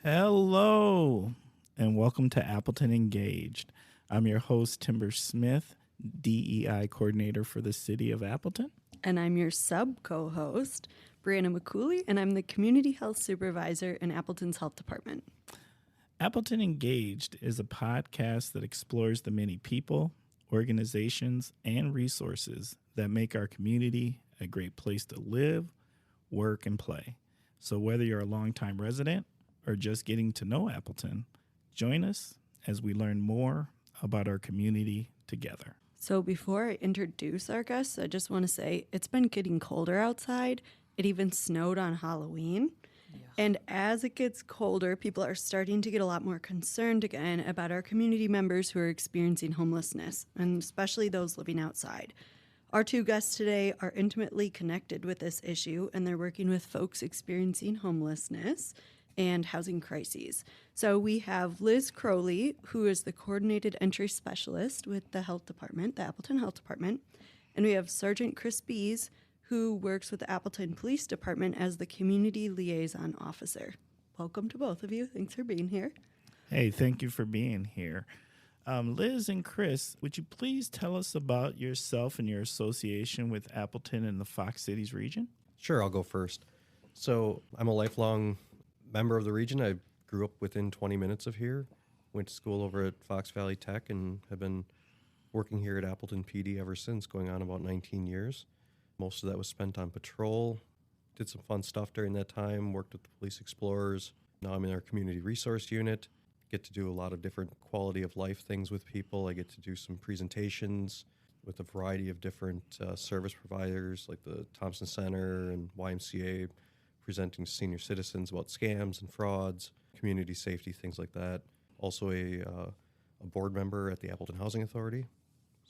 Hello, and welcome to Appleton Engaged. I'm your host, Timber Smith, DEI coordinator for the city of Appleton. And I'm your sub-co-host, Brianna McCooley, and I'm the community health supervisor in Appleton's health department. Appleton Engaged is a podcast that explores the many people, organizations, and resources that make our community a great place to live, work, and play. So whether you're a longtime resident or just getting to know Appleton, join us as we learn more about our community together. So before I introduce our guests, I just want to say it's been getting colder outside. It even snowed on Halloween. Yeah. And as it gets colder, people are starting to get a lot more concerned again about our community members who are experiencing homelessness, and especially those living outside. Our two guests today are intimately connected with this issue, and they're working with folks experiencing homelessness and housing crises. So we have Liz Croley, who is the coordinated entry specialist with the health department, the Appleton Health Department. And we have Sgt Chris Biese, who works with the Appleton Police Department as the community liaison officer. Welcome to both of you. Thanks for being here. Hey, thank you for being here. Liz and Chris, would you please tell us about yourself and your association with Appleton and the Fox Cities region? Sure, I'll go first. So I'm a lifelong member of the region. I grew up within 20 minutes of here, went to school over at Fox Valley Tech, and have been working here at Appleton PD ever since, going on about 19 years. Most of that was spent on patrol. Did some fun stuff during that time, worked with the Police Explorers. Now I'm in our community resource unit. Get to do a lot of different quality of life things with people. I get to do some presentations with a variety of different service providers like the Thompson Center and YMCA, presenting to senior citizens about scams and frauds, community safety, things like that. Also a board member at the Appleton Housing Authority.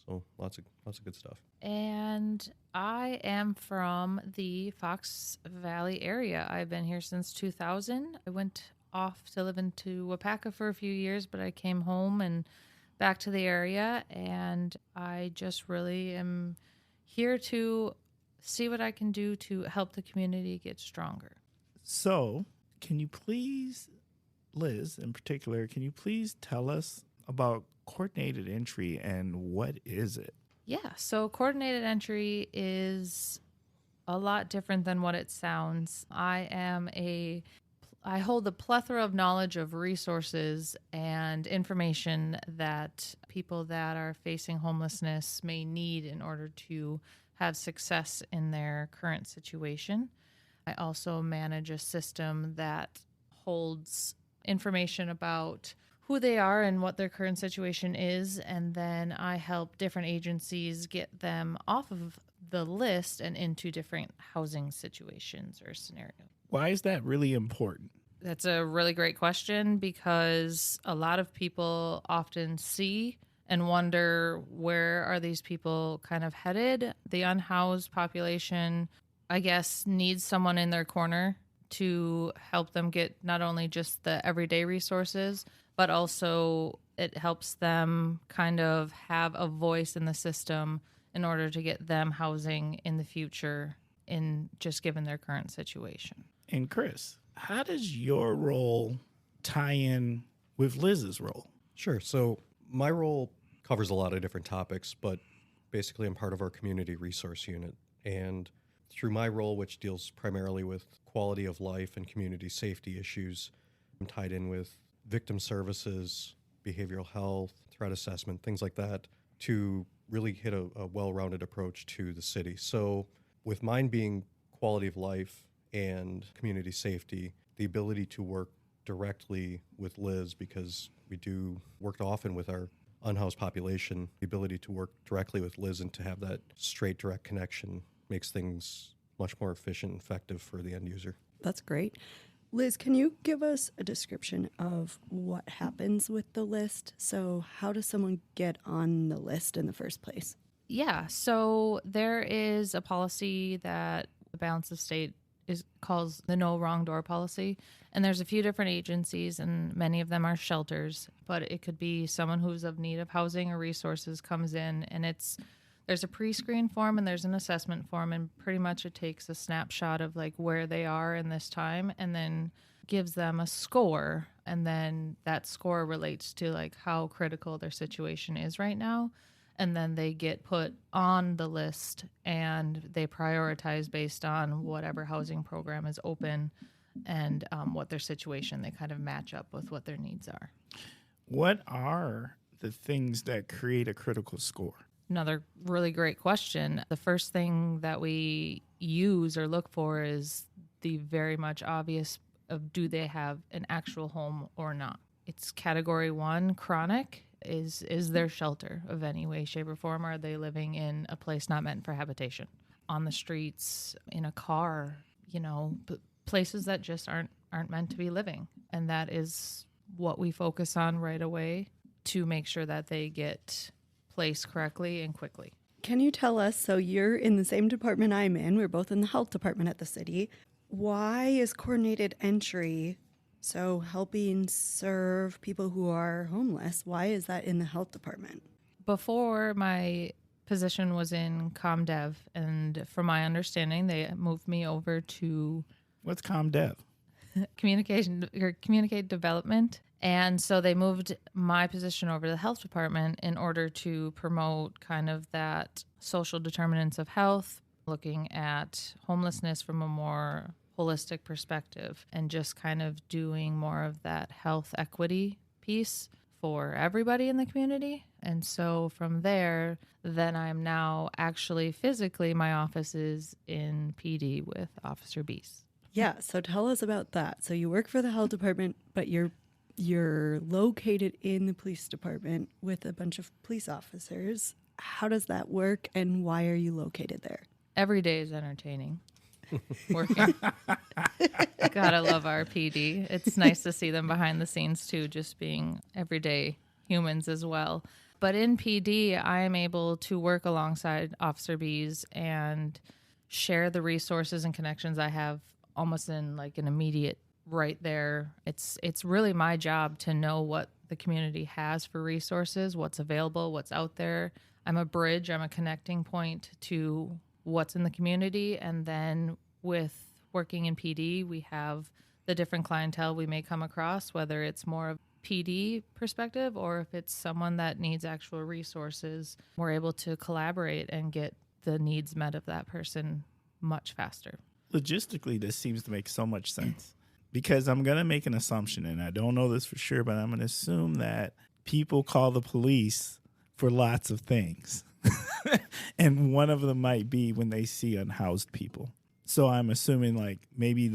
So lots of good stuff. And I am from the Fox Valley area. I've been here since 2000. I went off to live into Wapaka for a few years, but I came home and back to the area, and I just really am here to see what I can do to help the community get stronger. So, can you please, Liz in particular, can you please tell us about coordinated entry and what is it? Yeah, so coordinated entry is a lot different than what it sounds. I hold a plethora of knowledge of resources and information that people that are facing homelessness may need in order to have success in their current situation. I also manage a system that holds information about who they are and what their current situation is, and then I help different agencies get them off of the list and into different housing situations or scenarios. Why is that really important? That's a really great question, because a lot of people often see and wonder, where are these people kind of headed? The unhoused population, I guess, needs someone in their corner to help them get not only just the everyday resources, but also it helps them kind of have a voice in the system in order to get them housing in the future, in just given their current situation. And Chris, how does your role tie in with Liz's role? Sure. So my role covers a lot of different topics, but basically I'm part of our community resource unit. And through my role, which deals primarily with quality of life and community safety issues, I'm tied in with victim services, behavioral health, threat assessment, things like that, to really hit a well-rounded approach to the city. So with mine being quality of life and community safety, the ability to work directly with Liz, because we do work often with our unhoused population, the ability to work directly with Liz and to have that straight, direct connection makes things much more efficient and effective for the end user. That's great. Liz, can you give us a description of what happens with the list? So how does someone get on the list in the first place? Yeah, so there is a policy that the balance of state calls the no wrong door policy. And there's a few different agencies, and many of them are shelters, but it could be someone who's of need of housing or resources comes in, and it's There's a pre-screen form and there's an assessment form, and pretty much it takes a snapshot of like where they are in this time and then gives them a score, and then that score relates to like how critical their situation is right now, and then they get put on the list and they prioritize based on whatever housing program is open and what their situation, they kind of match up with what their needs are. What are the things that create a critical score? Another really great question. The first thing that we use or look for is the very much obvious of, do they have an actual home or not? It's category 1, chronic. Is their shelter of any way, shape, or form? Are they living in a place not meant for habitation? On the streets, in a car, places that just aren't meant to be living. And that is what we focus on right away to make sure that they get placed correctly and quickly. Can you tell us, so you're in the same department I'm in, we're both in the health department at the city. Why is coordinated entry, so helping serve people who are homeless, why is that in the health department? Before, my position was in ComDev, and from my understanding, they moved me over to... What's ComDev? Communicate development. And so they moved my position over to the health department in order to promote kind of that social determinants of health, looking at homelessness from a more holistic perspective, and just kind of doing more of that health equity piece for everybody in the community. And so from there, then I'm now actually physically, my office is in PD with Officer Biese. Yeah, so tell us about that. So you work for the health department, but you're located in the police department with a bunch of police officers. How does that work, and why are you located there? Every day is entertaining. Working. Gotta love our PD. It's nice to see them behind the scenes too, just being everyday humans as well. But in PD, I am able to work alongside Officer Biese and share the resources and connections I have almost in like an immediate right there. It's really my job to know what the community has for resources, what's available, what's out there. I'm a bridge, I'm a connecting point to what's in the community. And then with working in PD, we have the different clientele we may come across, whether it's more of PD perspective or if it's someone that needs actual resources. We're able to collaborate and get the needs met of that person much faster. Logistically, this seems to make so much sense. Because I'm going to make an assumption, and I don't know this for sure, but I'm going to assume that people call the police for lots of things. And one of them might be when they see unhoused people. So I'm assuming like maybe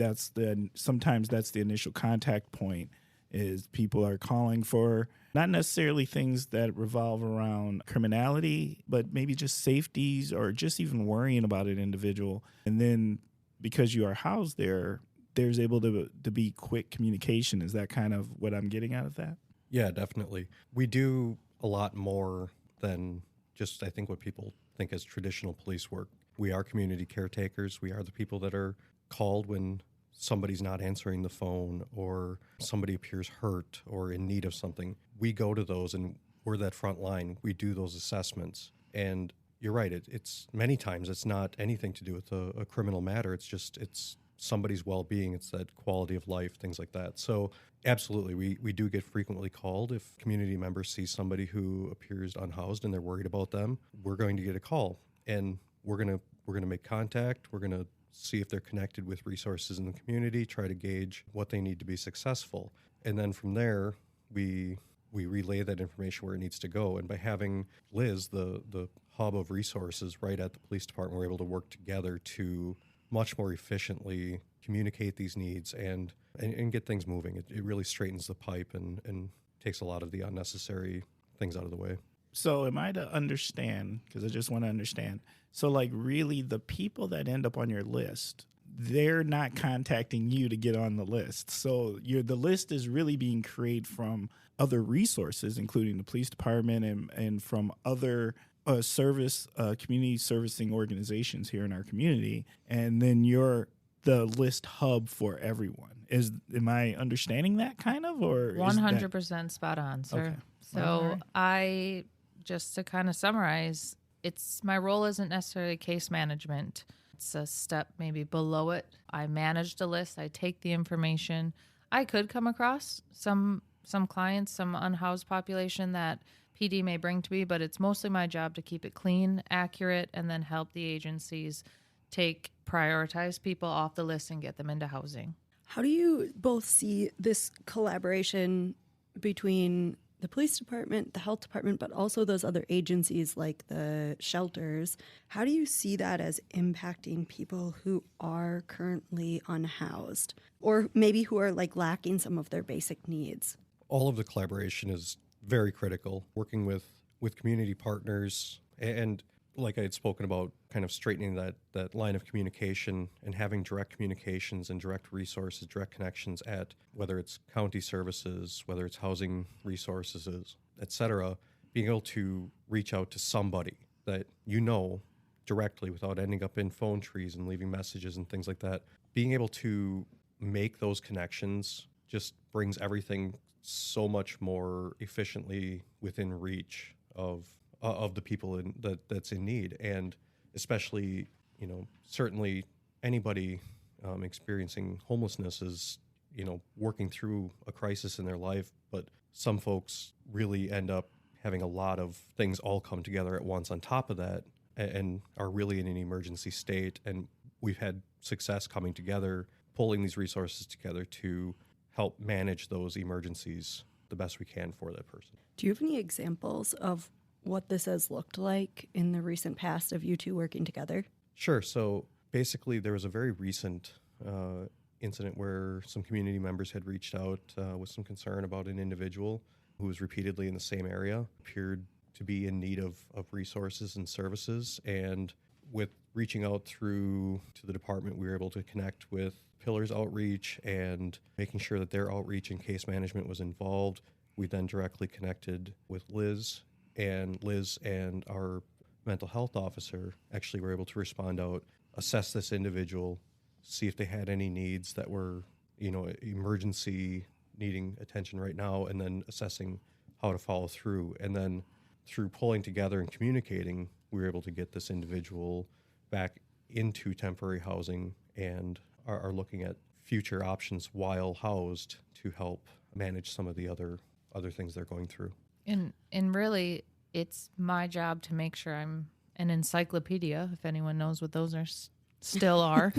sometimes that's the initial contact point, is people are calling for not necessarily things that revolve around criminality, but maybe just safeties or just even worrying about an individual. And then because you are housed there, there's able to be quick communication. Is that kind of what I'm getting out of that? Yeah, definitely. We do a lot more than just, I think, what people think as traditional police work. We are community caretakers. We are the people that are called when somebody's not answering the phone or somebody appears hurt or in need of something. We go to those and we're that front line. We do those assessments. And you're right. It's many times it's not anything to do with a criminal matter. It's somebody's well-being. It's that quality of life, things like that. So absolutely, we do get frequently called. If community members see somebody who appears unhoused and they're worried about them, we're going to get a call, and we're gonna make contact. We're gonna see if they're connected with resources in the community, try to gauge what they need to be successful, and then from there we relay that information where it needs to go. And by having Liz, the hub of resources right at the police department, we're able to work together to much more efficiently communicate these needs and get things moving. It really straightens the pipe and takes a lot of the unnecessary things out of the way. So am I to understand, because I just want to understand, so like really the people that end up on your list, they're not contacting you to get on the list. So the list is really being created from other resources, including the police department and from other community servicing organizations here in our community, and then you're the list hub for everyone. Am I understanding that kind of, or 100% spot on, sir? Okay. So I, just to kind of summarize, my role isn't necessarily case management. It's a step maybe below it. I manage the list. I take the information. I could come across some clients, some unhoused population that PD may bring to me, but it's mostly my job to keep it clean, accurate, and then help the agencies prioritize people off the list and get them into housing. How do you both see this collaboration between the police department, the health department, but also those other agencies like the shelters? How do you see that as impacting people who are currently unhoused or maybe who are like lacking some of their basic needs? All of the collaboration is very critical. Working with community partners, and like I had spoken about, kind of straightening that line of communication and having direct communications and direct resources, direct connections at whether it's county services, whether it's housing resources, et cetera, being able to reach out to somebody that you know directly without ending up in phone trees and leaving messages and things like that. Being able to make those connections just brings everything so much more efficiently within reach of the people that's in need. And especially, certainly anybody experiencing homelessness is, working through a crisis in their life, but some folks really end up having a lot of things all come together at once on top of that and are really in an emergency state. And we've had success coming together, pulling these resources together to help manage those emergencies the best we can for that person. Do you have any examples of what this has looked like in the recent past of you two working together? Sure. So basically, there was a very recent incident where some community members had reached out with some concern about an individual who was repeatedly in the same area, appeared to be in need of resources and services. And with reaching out through to the department, we were able to connect with Pillars Outreach and making sure that their outreach and case management was involved. We then directly connected with Liz and our mental health officer actually were able to respond out, assess this individual, see if they had any needs that were, emergency needing attention right now, and then assessing how to follow through. And then through pulling together and communicating, we were able to get this individual back into temporary housing and are looking at future options while housed to help manage some of the other things they're going through. And really, it's my job to make sure I'm an encyclopedia, if anyone knows what those still are.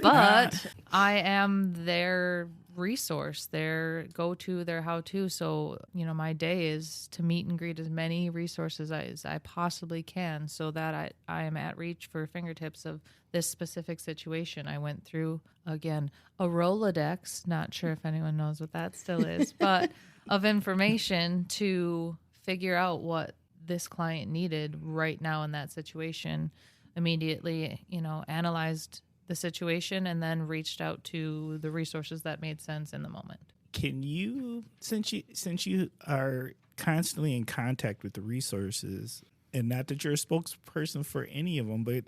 But I am their resource, their go-to, their how-to. So, my day is to meet and greet as many resources as I possibly can so that I am at reach for fingertips of this specific situation. I went through, again, a Rolodex, not sure if anyone knows what that still is, but of information to figure out what this client needed right now in that situation. Immediately, analyzed the situation and then reached out to the resources that made sense in the moment. Can you, since you are constantly in contact with the resources, and not that you're a spokesperson for any of them, but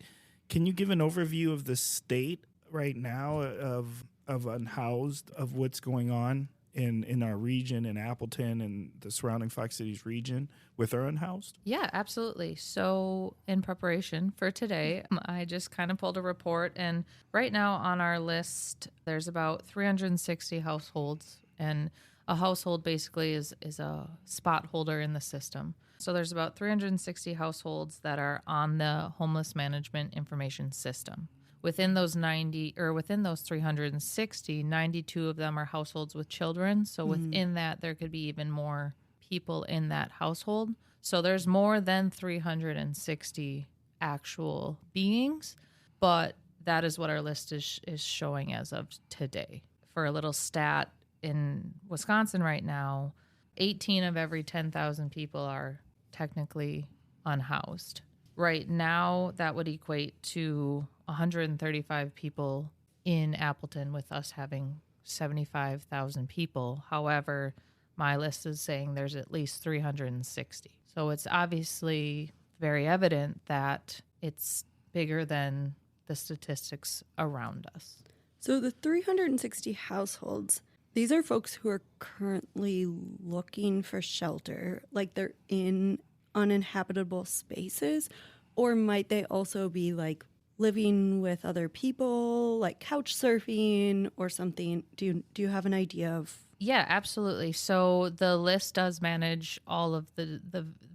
can you give an overview of the state right now of unhoused, of what's going on in our region, in Appleton and the surrounding Fox Cities region with our unhoused? Yeah, absolutely. So in preparation for today, I just kind of pulled a report, and right now on our list, there's about 360 households, and a household basically is a spot holder in the system. So there's about 360 households that are on the homeless management information system. Within those 360, 92 of them are households with children. So within that, there could be even more people in that household. So there's more than 360 actual beings, but that is what our list is showing as of today. For a little stat, in Wisconsin right now, 18 of every 10,000 people are technically unhoused. Right now, that would equate to 135 people in Appleton, with us having 75,000 people. However, my list is saying there's at least 360. So it's obviously very evident that it's bigger than the statistics around us. So the 360 households, these are folks who are currently looking for shelter, like they're in uninhabitable spaces, or might they also be like living with other people, like couch surfing or something? Do you have an idea of? Yeah, absolutely. So the list does manage all of the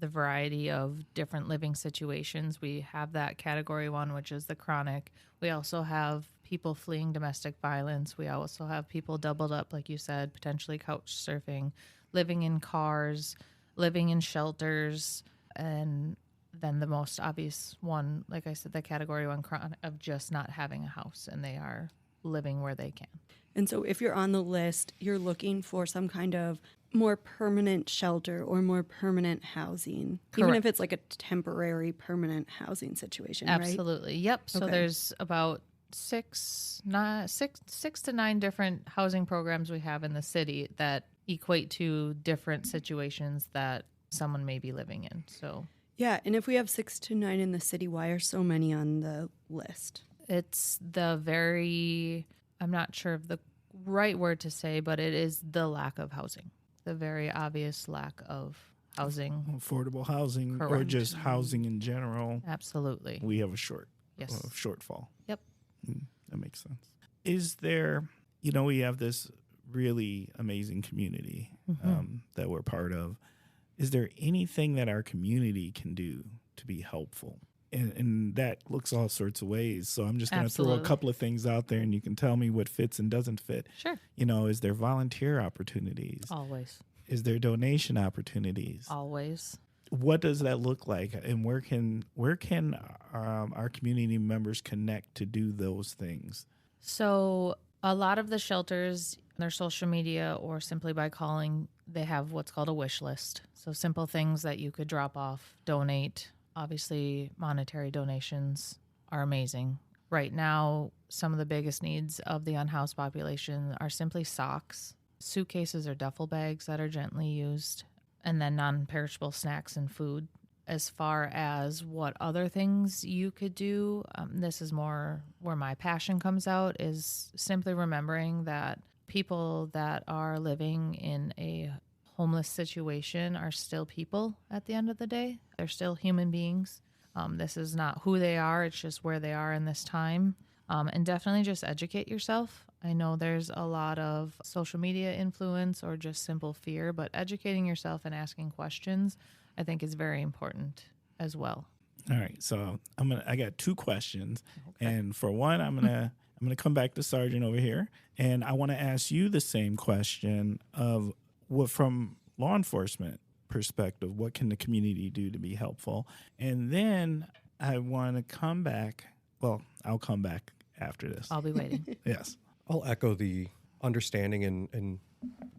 variety of different living situations. We have that category 1, which is the chronic. We also have people fleeing domestic violence. We also have people doubled up, like you said, potentially couch surfing, living in cars, living in shelters, and then the most obvious one, like I said, the category 1 chronic, of just not having a house, and they are living where they can. And so if you're on the list, you're looking for some kind of more permanent shelter or more permanent housing, even Correct. if it's like a temporary permanent housing situation, right? Absolutely. Yep. So Okay. there's about six to nine different housing programs we have in the city that equate to different situations that someone may be living in. So Yeah, and if we have 6 to 9 in the city, why are so many on the list? it's I'm not sure of the right word to say, but it is the lack of housing, the very obvious lack of housing. Affordable housing or Correct. just housing in general. Absolutely. We have a Yes. shortfall. Yep. That makes sense. Is there, we have this really amazing community that we're part of. Is there anything that our community can do to be helpful? And that looks all sorts of ways. So I'm just going to throw a Absolutely. couple of things out there and you can tell me what fits and doesn't fit. Sure. Is there volunteer opportunities? Always. Is there donation opportunities? Always. What does that look like? And where can our community members connect to do those things? So a lot of the shelters, their social media or simply by calling, they have what's called a wish list. So simple things that you could drop off, donate. Obviously, monetary donations are amazing. Right now, some of the biggest needs of the unhoused population are simply socks, suitcases or duffel bags that are gently used, and then non-perishable snacks and food. As far as what other things you could do, this is more where my passion comes out, is simply remembering that people that are living in a homeless situation are still people at the end of the day. They're still human beings. This is not who they are. It's just where they are in this time. And definitely just educate yourself. I know there's a lot of social media influence or just simple fear, but educating yourself and asking questions, I think, is very important as well. All right, so I got 2 questions, and for one, I'm gonna come back to Sergeant over here, and I want to ask you the same question of what, from law enforcement perspective, what can the community do to be helpful, and then I want to come back. Well, I'll come back after this. I'll be waiting. Yes. I'll echo the understanding and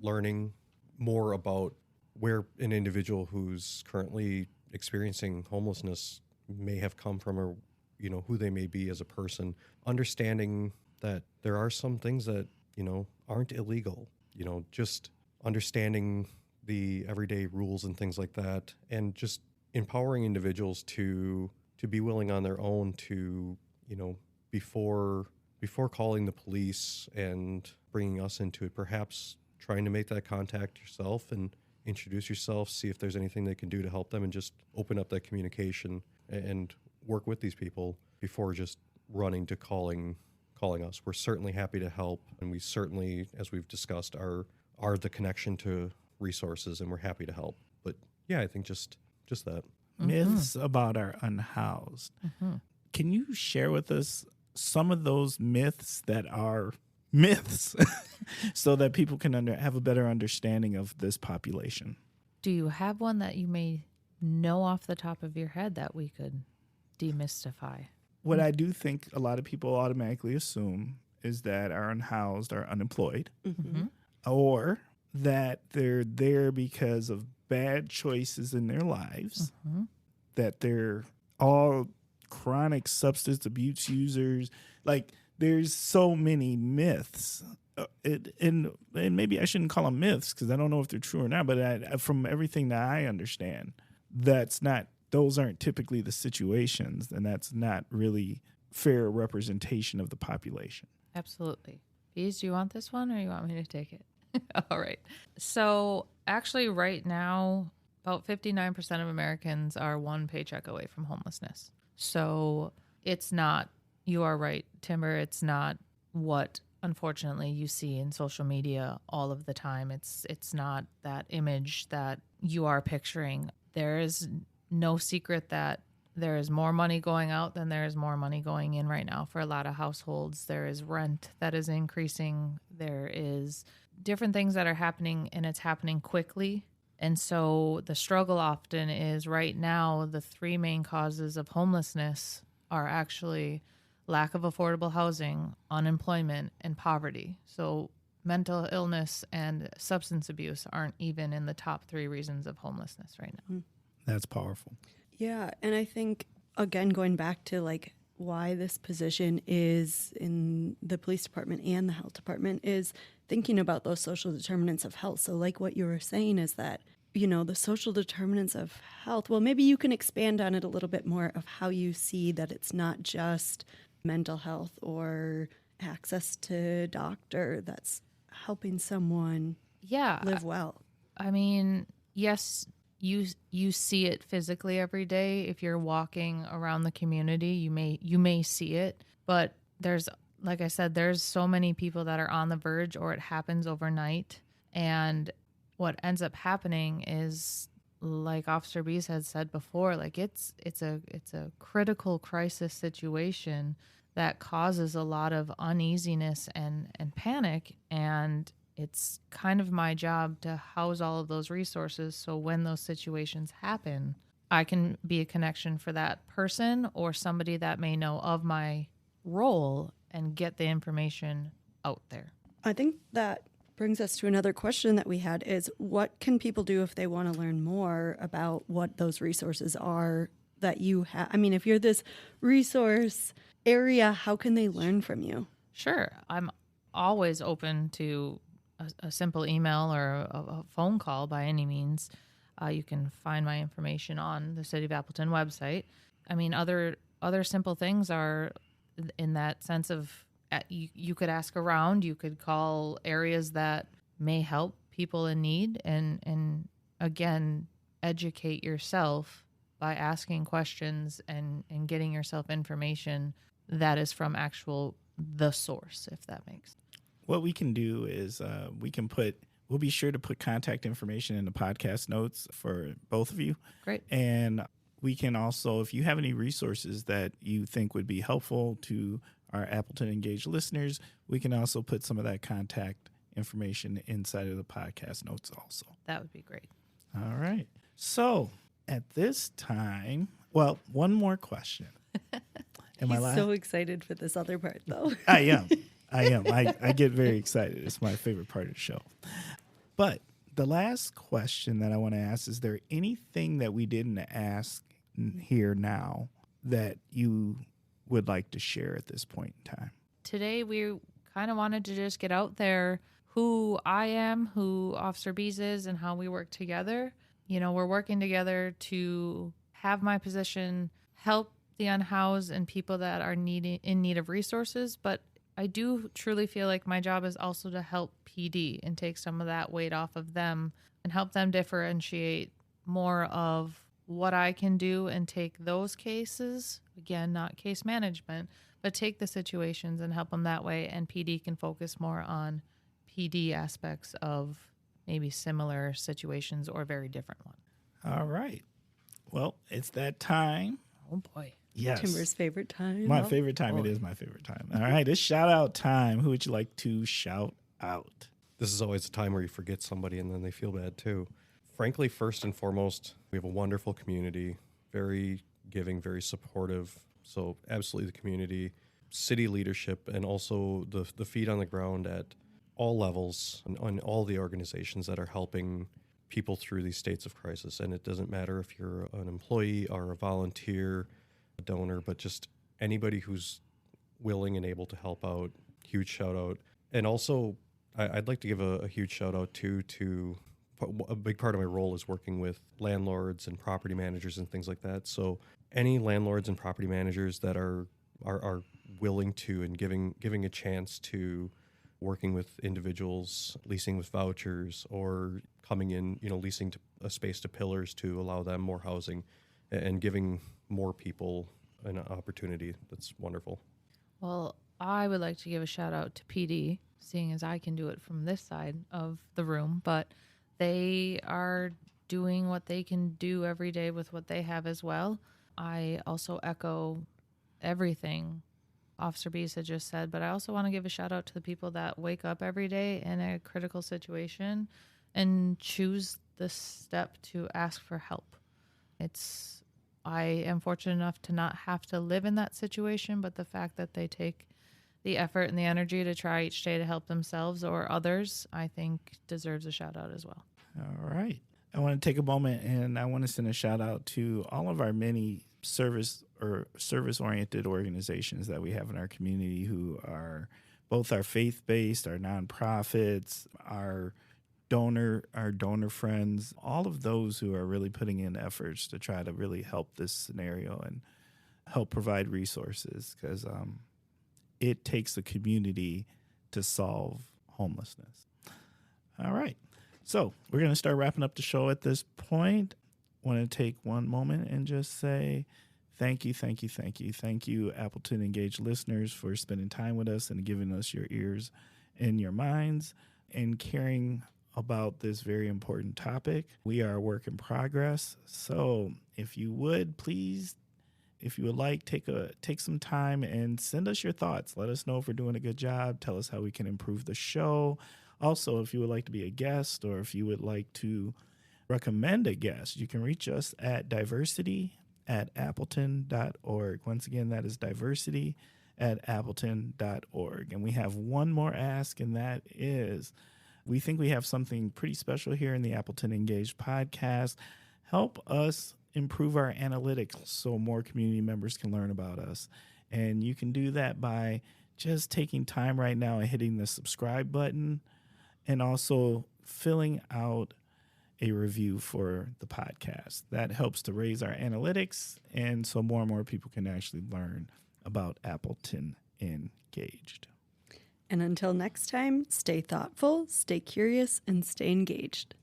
learning more about where an individual who's currently experiencing homelessness may have come from, or who they may be as a person. Understanding that there are some things that aren't illegal. Just understanding the everyday rules and things like that, and just empowering individuals to be willing on their own to before calling the police and bringing us into it, perhaps trying to make that contact yourself and introduce yourself, see if there's anything they can do to help them, and just open up that communication and work with these people before just running to calling us. We're certainly happy to help, and we certainly, as we've discussed, are the connection to resources, and we're happy to help. But yeah, I think just that. Myths about our unhoused. Can you share with us some of those myths that are myths so that people can have a better understanding of this population? Do you have one that you may know off the top of your head that we could demystify? What I do think a lot of people automatically assume is that our unhoused are unemployed, or that they're there because of bad choices in their lives, that they're all chronic substance abuse users. Like, there's so many myths. And maybe I shouldn't call them myths because I don't know if they're true or not, but from everything that I understand, those aren't typically the situations, and that's not really fair representation of the population. Absolutely. Bees, do you want this one or you want me to take it? All right. So actually right now, about 59% of Americans are one paycheck away from homelessness. So it's not, you are right, Timber, it's not what unfortunately you see in social media all of the time. It's not that image that you are picturing. There is no secret that there is more money going out than there is more money going in right now for a lot of households. There is rent that is increasing. There is different things that are happening, and it's happening quickly. And so the struggle often is right now, the three main causes of homelessness are actually lack of affordable housing, unemployment, and poverty. So mental illness and substance abuse aren't even in the top three reasons of homelessness right now. That's powerful. Yeah, and I think, again, going back to like why this position is in the police department and the health department is thinking about those social determinants of health. So like what you were saying is that, you know, the social determinants of health, well, maybe you can expand on it a little bit more of how you see that it's not just mental health or access to doctor that's helping someone live well. I mean, yes, you see it physically every day. If you're walking around the community, you may see it, but there's, like I said, there's so many people that are on the verge, or it happens overnight. And what ends up happening is, like Officer Biese had said before, like it's a critical crisis situation that causes a lot of uneasiness and panic. And it's kind of my job to house all of those resources, so when those situations happen, I can be a connection for that person or somebody that may know of my role and get the information out there. I think that brings us to another question that we had is, what can people do if they want to learn more about what those resources are that you have? I mean, if you're this resource area, how can they learn from you? Sure. I'm always open to a simple email or a phone call by any means. You can find my information on the City of Appleton website. I mean, other simple things are in that sense of you could ask around, you could call areas that may help people in need, and again, educate yourself by asking questions and getting yourself information that is from the source, if that makes sense. What we can do is we'll be sure to put contact information in the podcast notes for both of you. Great. And we can also, if you have any resources that you think would be helpful to our Appleton Engaged listeners, we can also put some of that contact information inside of the podcast notes also. That would be great. All right. So at this time, well, one more question. He's so excited for this other part, though. I am. I get very excited. It's my favorite part of the show. But the last question that I want to ask, is there anything that we didn't ask here now that you would like to share at this point in time? Today, we kind of wanted to just get out there who I am, who Officer Biese is, and how we work together. You know, we're working together to have my position help the unhoused and people that are in need of resources, but I do truly feel like my job is also to help PD and take some of that weight off of them and help them differentiate more of what I can do and take those cases, again, not case management, but take the situations and help them that way. And PD can focus more on PD aspects of maybe similar situations or very different ones. All right. Well, it's that time. Oh, boy. Yes. Timber's favorite time. My favorite time. It is my favorite time. All right. It's shout out time. Who would you like to shout out? This is always a time where you forget somebody and then they feel bad too. Frankly, first and foremost, we have a wonderful community, very giving, very supportive. So absolutely the community, city leadership, and also the feet on the ground at all levels and on all the organizations that are helping people through these states of crisis. And it doesn't matter if you're an employee or a volunteer, a donor, but just anybody who's willing and able to help out. Huge shout out. And also, I'd like to give a huge shout out to a big part of my role is working with landlords and property managers and things like that. So any landlords and property managers that are willing to and giving a chance to working with individuals, leasing with vouchers, or coming in, leasing a space to Pillars to allow them more housing and giving more people an opportunity. That's wonderful. Well, I would like to give a shout out to PD, seeing as I can do it from this side of the room, but they are doing what they can do every day with what they have as well. I also echo everything Officer Biese just said, but I also want to give a shout out to the people that wake up every day in a critical situation and choose the step to ask for help. I am fortunate enough to not have to live in that situation, but the fact that they take the effort and the energy to try each day to help themselves or others, I think deserves a shout out as well. All right. I want to take a moment and I want to send a shout out to all of our many service-oriented organizations that we have in our community who are both our faith-based, our nonprofits, our donor friends, all of those who are really putting in efforts to try to really help this scenario and help provide resources, because it takes a community to solve homelessness. All right. So we're going to start wrapping up the show at this point. Want to take one moment and just say thank you, Appleton Engaged listeners, for spending time with us and giving us your ears and your minds and caring about this very important topic. We are a work in progress. So if you would, please, if you would like, take some time and send us your thoughts. Let us know if we're doing a good job. Tell us how we can improve the show. Also, if you would like to be a guest or if you would like to recommend a guest, you can reach us at diversity@appleton.org. Once again, that is diversity@appleton.org. And we have one more ask, and that is, we think we have something pretty special here in the Appleton Engaged podcast. Help us improve our analytics so more community members can learn about us. And you can do that by just taking time right now and hitting the subscribe button and also filling out a review for the podcast. That helps to raise our analytics, and so more and more people can actually learn about Appleton Engaged. And until next time, stay thoughtful, stay curious, and stay engaged.